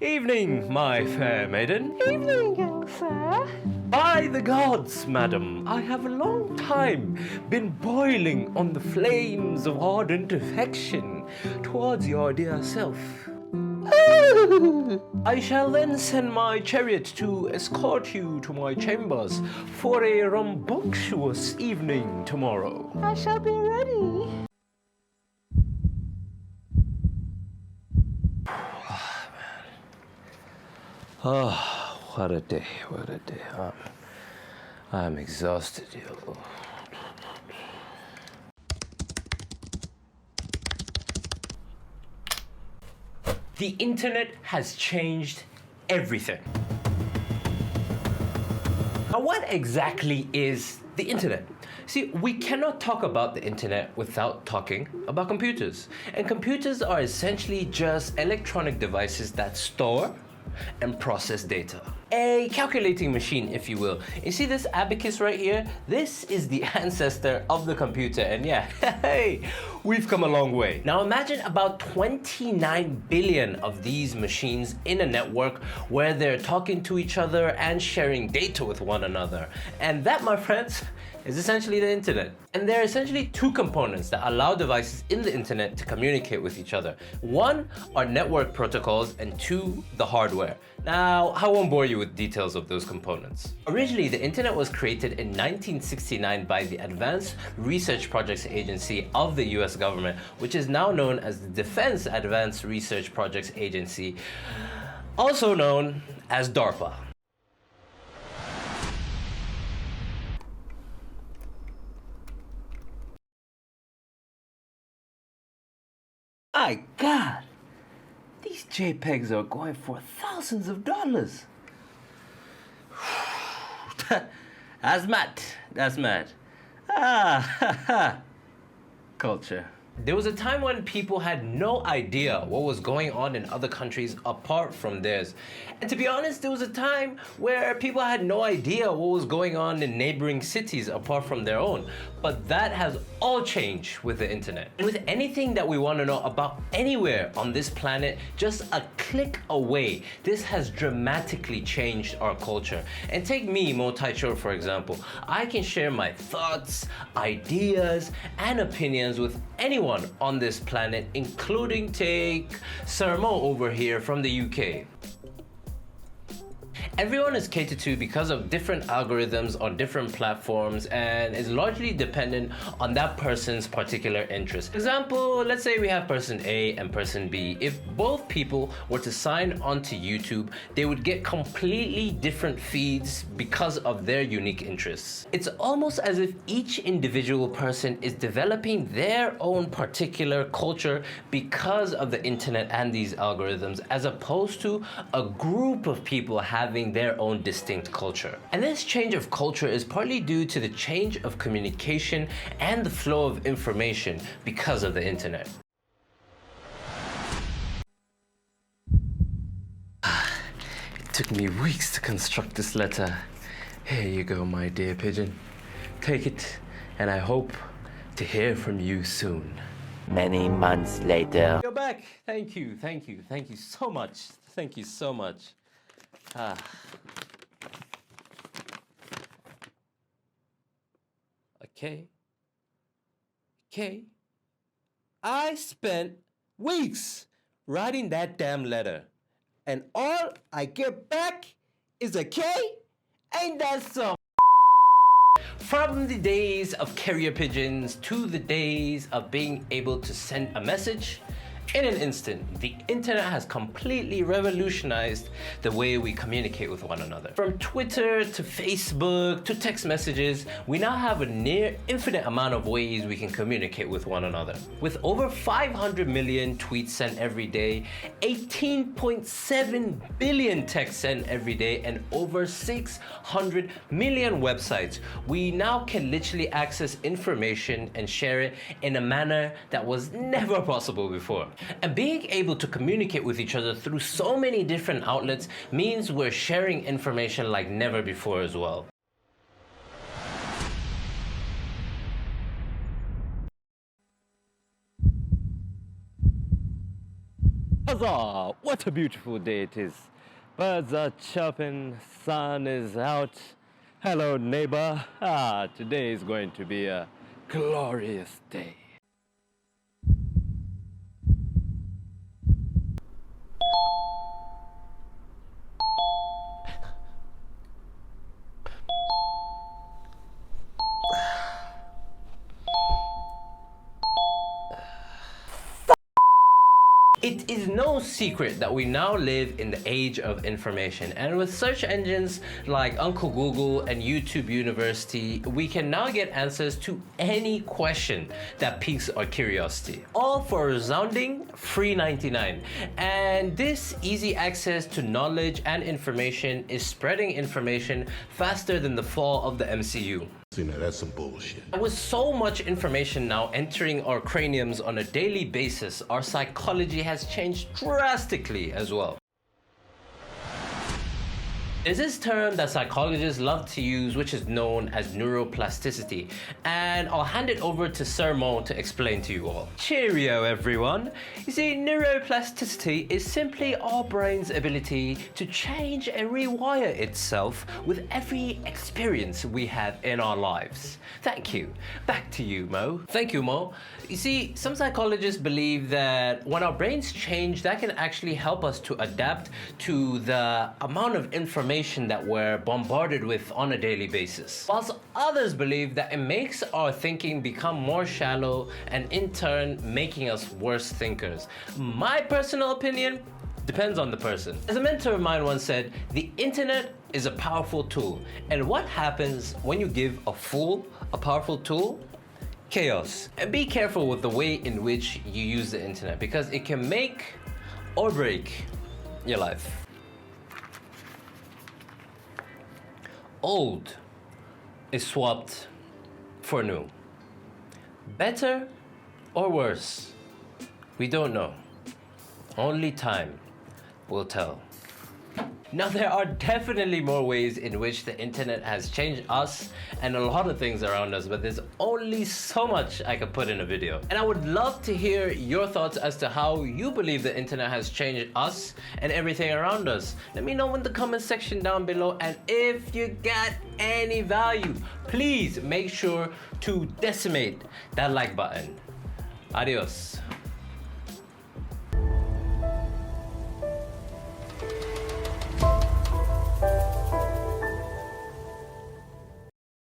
Evening, my fair maiden. Evening, young sir. By the gods, madam, I have a long time been boiling on the flames of ardent affection towards your dear self. I shall then send my chariot to escort you to my chambers for a rambunctious evening tomorrow. I shall be ready. Oh, what a day, what a day. I'm exhausted, yo. The internet has changed everything. Now, what exactly is the internet? See, we cannot talk about the internet without talking about computers. And computers are essentially just electronic devices that store and process data. A calculating machine, if you will. You see this abacus right here? This is the ancestor of the computer, and yeah, hey, we've come a long way. Now imagine about 29 billion of these machines in a network where they're talking to each other and sharing data with one another. And that, my friends, is essentially the internet. And there are essentially two components that allow devices in the internet to communicate with each other. One are network protocols, and two, the hardware. Now, I won't bore you with details of those components. Originally, the internet was created in 1969 by the Advanced Research Projects Agency of the US government, which is now known as the Defense Advanced Research Projects Agency, also known as DARPA. My God, these JPEGs are going for thousands of dollars. That's mad. That's mad. Culture. There was a time when people had no idea what was going on in other countries apart from theirs. And to be honest, there was a time where people had no idea what was going on in neighboring cities apart from their own. But that has all changed with the internet. And with anything that we want to know about anywhere on this planet, just a click away, this has dramatically changed our culture. And take me, Teicho, for example. I can share my thoughts, ideas, and opinions with anyone on this planet, including take Sermo over here from the UK. Everyone is catered to because of different algorithms on different platforms and is largely dependent on that person's particular interest. For example, let's say we have person A and person B. If both people were to sign onto YouTube, they would get completely different feeds because of their unique interests. It's almost as if each individual person is developing their own particular culture because of the internet and these algorithms, as opposed to a group of people having their own distinct culture. And this change of culture is partly due to the change of communication and the flow of information because of the internet. It took me weeks to construct this letter. Here you go, my dear pigeon. Take it, and I hope to hear from you soon. Many months later. You're back. Thank you so much. Thank you so much. Okay. I spent weeks writing that damn letter, and all I get back is a K? Ain't that some? From the days of carrier pigeons to the days of being able to send a message, in an instant, the internet has completely revolutionized the way we communicate with one another. From Twitter to Facebook to text messages, we now have a near infinite amount of ways we can communicate with one another. With over 500 million tweets sent every day, 18.7 billion texts sent every day, and over 600 million websites, we now can literally access information and share it in a manner that was never possible before. And being able to communicate with each other through so many different outlets means we're sharing information like never before as well. Huzzah! What a beautiful day it is. Birds are chirping, sun is out. Hello, neighbor. Today is going to be a glorious day. It is no secret that we now live in the age of information, and with search engines like Uncle Google and YouTube University, we can now get answers to any question that piques our curiosity, all for a resounding free 99. And this easy access to knowledge and information is spreading information faster than the fall of the MCU. See, now that's some bullshit. With so much information now entering our craniums on a daily basis, our psychology has changed drastically as well. There's this term that psychologists love to use, which is known as neuroplasticity, and I'll hand it over to Sir Mo to explain to you all. Cheerio, everyone. You see, neuroplasticity is simply our brain's ability to change and rewire itself with every experience we have in our lives. Thank you. Back to you, Mo. Thank you, Mo. You see, some psychologists believe that when our brains change, that can actually help us to adapt to the amount of information that we're bombarded with on a daily basis. Whilst others believe that it makes our thinking become more shallow and in turn making us worse thinkers. My personal opinion depends on the person. As a mentor of mine once said, the internet is a powerful tool, and what happens when you give a fool a powerful tool? Chaos. And be careful with the way in which you use the internet, because it can make or break your life. Old is swapped for new. Better or worse? We don't know. Only time will tell. Now, there are definitely more ways in which the internet has changed us and a lot of things around us, but there's only so much I could put in a video. And I would love to hear your thoughts as to how you believe the internet has changed us and everything around us. Let me know in the comment section down below, and if you got any value, please make sure to decimate that like button. Adios.